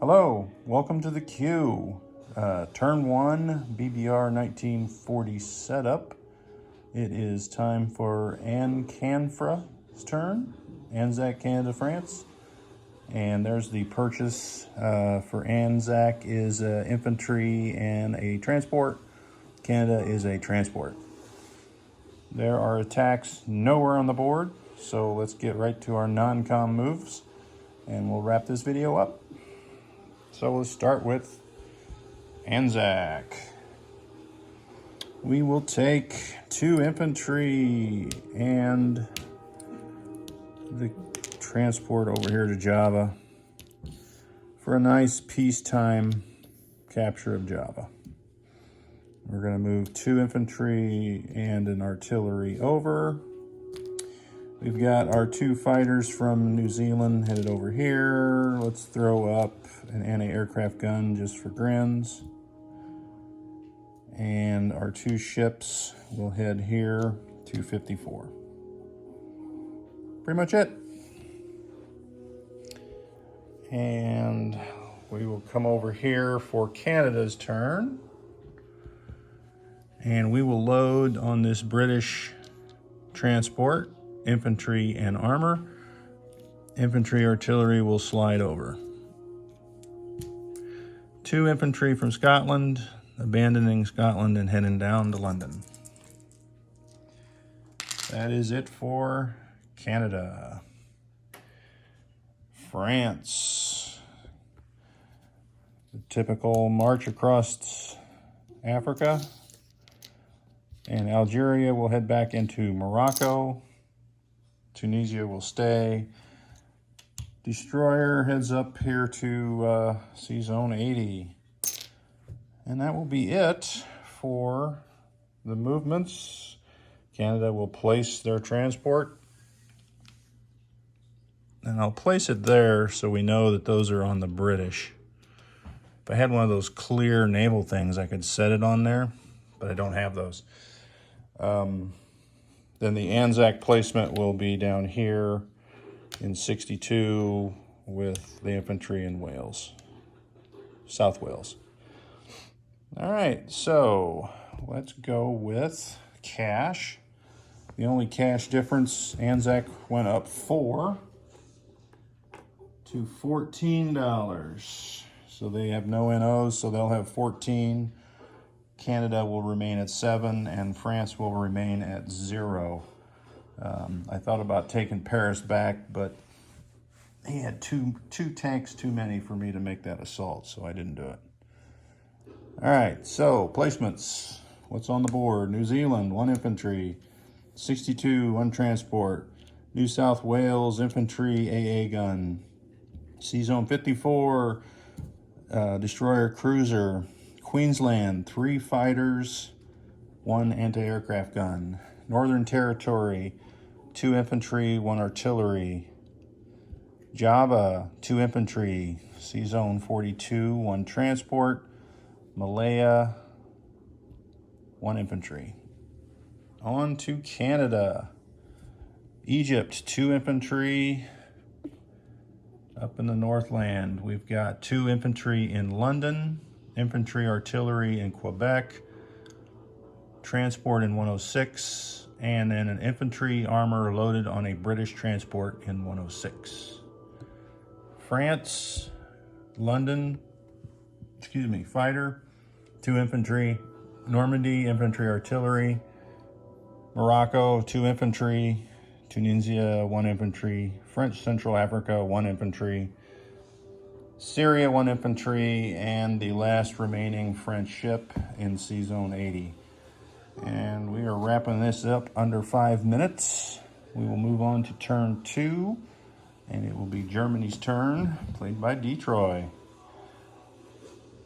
Hello, welcome to the queue. Turn 1, BBR 1940 setup. It is time for AnCanFra's turn, Anzac, Canada, France. And there's the purchase for Anzac is infantry and a transport. Canada is a transport. There are attacks nowhere on the board, so let's get right to our non-com moves and we'll wrap this video up. So we'll start with Anzac. We will take 2 infantry and the transport over here to Java for a nice peacetime capture of Java. We're going to move 2 infantry and an artillery over. We've got our 2 fighters from New Zealand headed over here. Let's throw up an anti-aircraft gun just for grins. And our 2 ships will head here to 54. Pretty much it. And we will come over here for Canada's turn. And we will load on this British transport, infantry and armor. Infantry artillery will slide over. 2 infantry from Scotland, abandoning Scotland and heading down to London. That is it for Canada. France. The typical march across Africa. And Algeria will head back into Morocco. Tunisia will stay. Destroyer heads up here to Sea Zone 80. And that will be it for the movements. Canada will place their transport. And I'll place it there so we know that those are on the British. If I had one of those clear naval things, I could set it on there, but I don't have those. Then the Anzac placement will be down here in 62 with the infantry in Wales, South Wales. All right, so let's go with cash. The only cash difference, Anzac went up 4 to $14. So they have no NOs, so they'll have 14. Canada will remain at 7, and France will remain at 0. I thought about taking Paris back, but he had two tanks too many for me to make that assault, so I didn't do it. All right, so placements. What's on the board? New Zealand, 1 infantry. 62, 1 transport. New South Wales, infantry, AA gun. Sea Zone 54, destroyer cruiser. Queensland, 3 fighters, 1 anti-aircraft gun. Northern Territory, 2 infantry, 1 artillery. Java, 2 infantry. Sea Zone 42, 1 transport. Malaya, 1 infantry. On to Canada. Egypt, 2 infantry. Up in the Northland, we've got 2 infantry in London. Infantry artillery in Quebec, transport in 106, and then an infantry armor loaded on a British transport in 106. France, fighter, 2 infantry. Normandy, infantry artillery. Morocco, 2 infantry. Tunisia, 1 infantry. French Central Africa, 1 infantry. Syria, 1 infantry, and the last remaining French ship in Sea Zone 80. And we are wrapping this up under 5 minutes. We will move on to turn 2, and it will be Germany's turn, played by Detroit.